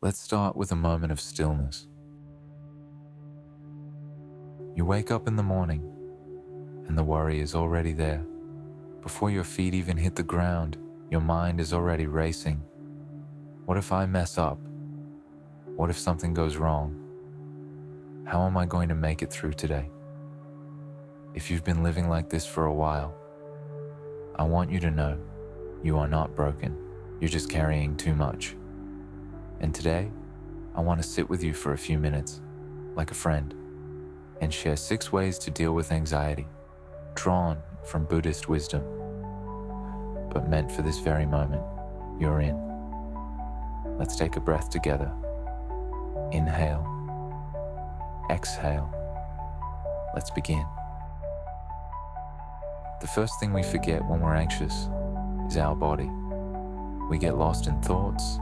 Let's start with a moment of stillness. You wake up in the morning, and the worry is already there. Before your feet even hit the ground, your mind is already racing. What if I mess up? What if something goes wrong? How am I going to make it through today? If you've been living like this for a while, I want you to know you are not broken. You're just carrying too much. And today, I want to sit with you for a few minutes, like a friend, and share 6 ways to deal with anxiety, drawn from Buddhist wisdom, but meant for this very moment you're in. Let's take a breath together. Inhale, exhale. Let's begin. The first thing we forget when we're anxious is our body. We get lost in thoughts,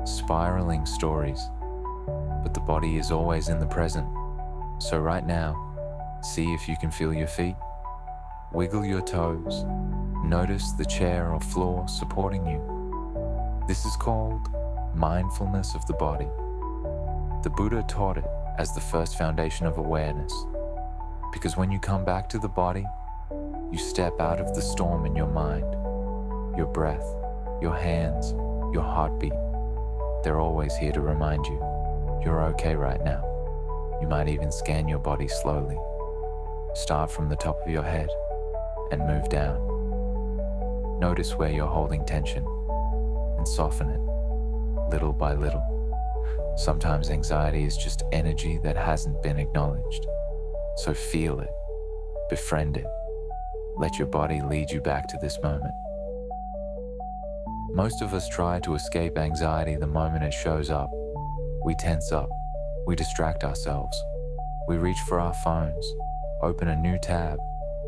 spiraling stories, but the body is always in the present. So right now, see if you can feel your feet. Wiggle your toes. Notice the chair or floor supporting you. This is called mindfulness of the body. The Buddha taught it as the first foundation of awareness, because when you come back to the body, you step out of the storm in your mind. Your breath, your hands, your heartbeat, they're always here to remind you you're okay right now. You might even scan your body slowly. Start from the top of your head and move down. Notice where you're holding tension and soften it little by little. Sometimes anxiety is just energy that hasn't been acknowledged. So feel it, befriend it. Let your body lead you back to this moment. Most of us try to escape anxiety the moment it shows up. We tense up, we distract ourselves, we reach for our phones, open a new tab,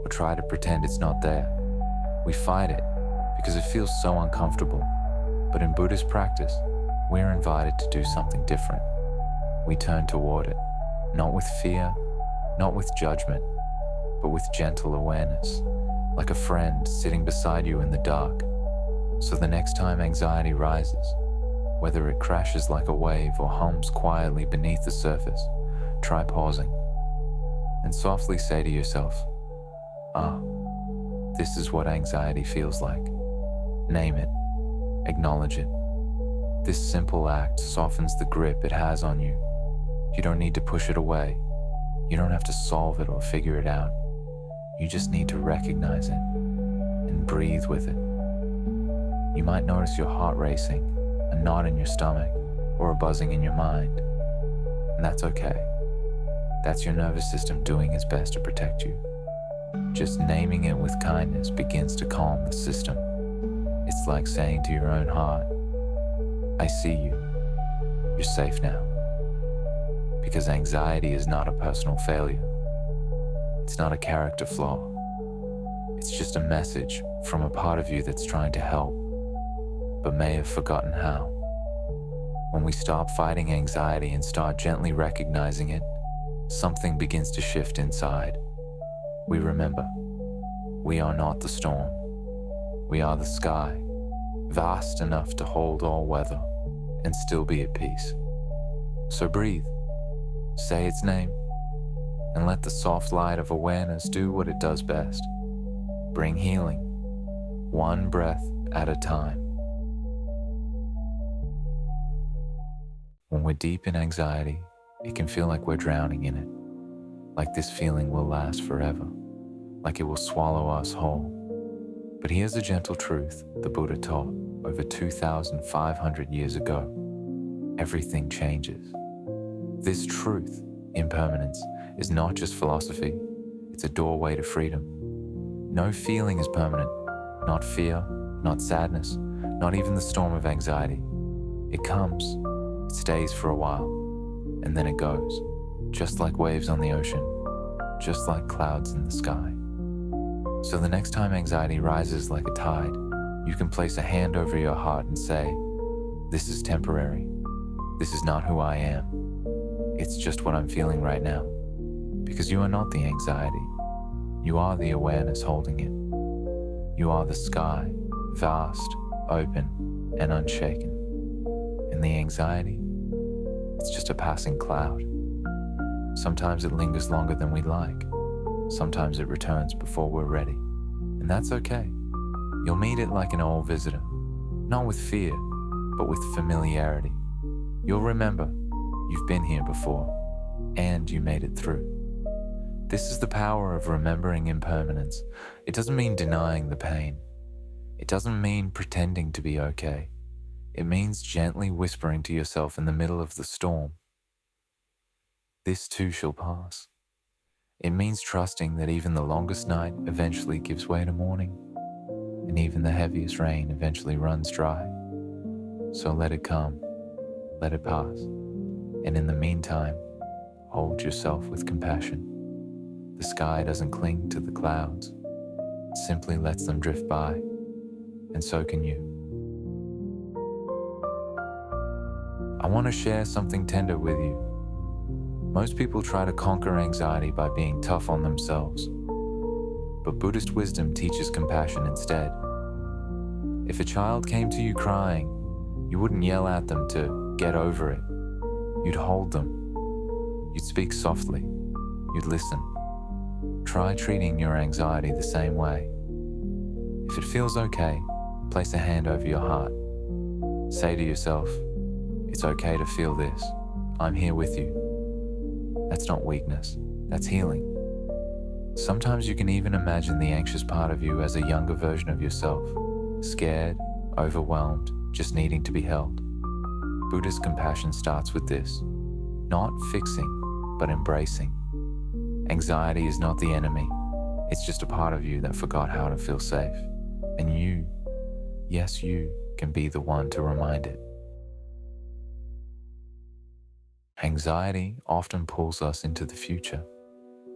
or try to pretend it's not there. We fight it because it feels so uncomfortable. But in Buddhist practice, we're invited to do something different. We turn toward it, not with fear, not with judgment, but with gentle awareness, like a friend sitting beside you in the dark. So the next time anxiety rises, whether it crashes like a wave or hums quietly beneath the surface, try pausing and softly say to yourself, this is what anxiety feels like. Name it, acknowledge it. This simple act softens the grip it has on you. You don't need to push it away. You don't have to solve it or figure it out. You just need to recognize it and breathe with it. You might notice your heart racing, a knot in your stomach, or a buzzing in your mind. And that's okay. That's your nervous system doing its best to protect you. Just naming it with kindness begins to calm the system. It's like saying to your own heart, I see you. You're safe now. Because anxiety is not a personal failure. It's not a character flaw. It's just a message from a part of you that's trying to help, but may have forgotten how. When we stop fighting anxiety and start gently recognizing it, something begins to shift inside. We remember, we are not the storm. We are the sky, vast enough to hold all weather and still be at peace. So breathe, say its name, and let the soft light of awareness do what it does best. Bring healing, one breath at a time. When we're deep in anxiety, it can feel like we're drowning in it, like this feeling will last forever, like it will swallow us whole. But here's a gentle truth the Buddha taught over 2,500 years ago. Everything changes. This truth, impermanence, is not just philosophy, it's a doorway to freedom. No feeling is permanent, not fear, not sadness, not even the storm of anxiety. It comes, it stays for a while, and then it goes, just like waves on the ocean, just like clouds in the sky. So the next time anxiety rises like a tide, you can place a hand over your heart and say, this is temporary. This is not who I am. It's just what I'm feeling right now. Because you are not the anxiety. You are the awareness holding it. You are the sky, vast, open, and unshaken. And the anxiety, It's just a passing cloud. Sometimes it lingers longer than we'd like. Sometimes it returns before we're ready. And that's okay. You'll meet it like an old visitor, not with fear, but with familiarity. You'll remember you've been here before, and you made it through. This is the power of remembering impermanence. It doesn't mean denying the pain. It doesn't mean pretending to be okay. It means gently whispering to yourself in the middle of the storm, "This too shall pass." It means trusting that even the longest night eventually gives way to morning, and even the heaviest rain eventually runs dry. So let it come, let it pass, and in the meantime, hold yourself with compassion. The sky doesn't cling to the clouds, it simply lets them drift by, and so can you. I want to share something tender with you. Most people try to conquer anxiety by being tough on themselves, but Buddhist wisdom teaches compassion instead. If a child came to you crying, you wouldn't yell at them to get over it. You'd hold them. You'd speak softly. You'd listen. Try treating your anxiety the same way. If it feels okay, place a hand over your heart. Say to yourself, "It's okay to feel this. I'm here with you." That's not weakness, that's healing. Sometimes you can even imagine the anxious part of you as a younger version of yourself, scared, overwhelmed, just needing to be held. Buddhist compassion starts with this: not fixing, but embracing. Anxiety is not the enemy. It's just a part of you that forgot how to feel safe. And you, yes, you, can be the one to remind it. Anxiety often pulls us into the future,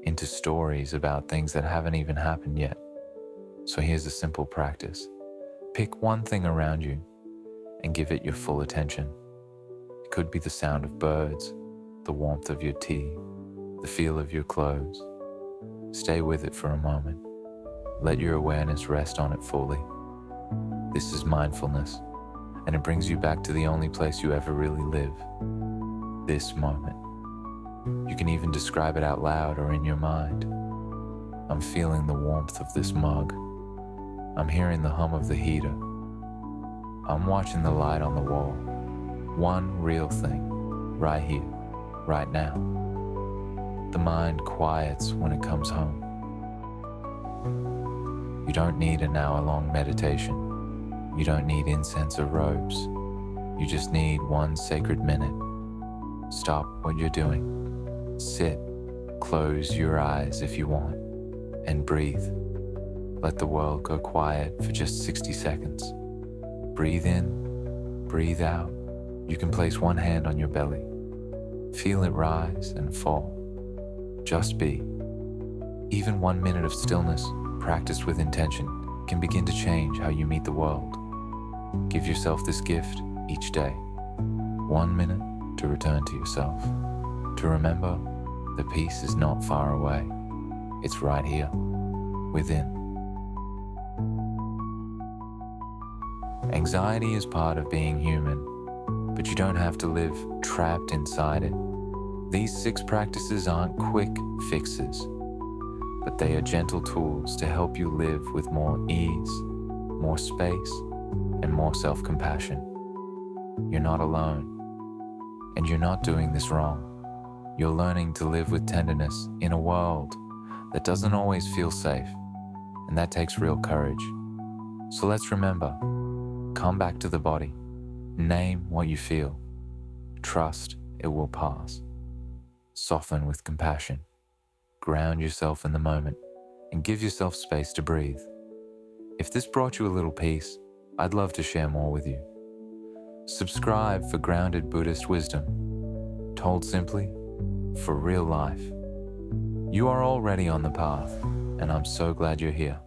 into stories about things that haven't even happened yet. So here's a simple practice. Pick one thing around you and give it your full attention. It could be the sound of birds, the warmth of your tea, the feel of your clothes. Stay with it for a moment. Let your awareness rest on it fully. This is mindfulness, and it brings you back to the only place you ever really live. This moment. You can even describe it out loud or in your mind. I'm feeling the warmth of this mug. I'm hearing the hum of the heater. I'm watching the light on the wall. One real thing, right here, right now. The mind quiets when it comes home. You don't need an hour-long meditation. You don't need incense or robes. You just need one sacred minute. Stop what you're doing. Sit, close your eyes if you want, and breathe. Let the world go quiet for just 60 seconds. Breathe in, breathe out. You can place one hand on your belly. Feel it rise and fall. Just be. Even 1 minute of stillness, practiced with intention, can begin to change how you meet the world. Give yourself this gift each day. 1 minute to return to yourself. To remember, the peace is not far away. It's right here, within. Anxiety is part of being human, but you don't have to live trapped inside it. These 6 practices aren't quick fixes, but they are gentle tools to help you live with more ease, more space, and more self-compassion. You're not alone, and you're not doing this wrong. You're learning to live with tenderness in a world that doesn't always feel safe, and that takes real courage. So let's remember, come back to the body, name what you feel, trust it will pass. Soften with compassion, ground yourself in the moment, and give yourself space to breathe. If this brought you a little peace, I'd love to share more with you. Subscribe for grounded Buddhist wisdom, told simply, for real life. You are already on the path, and I'm so glad you're here.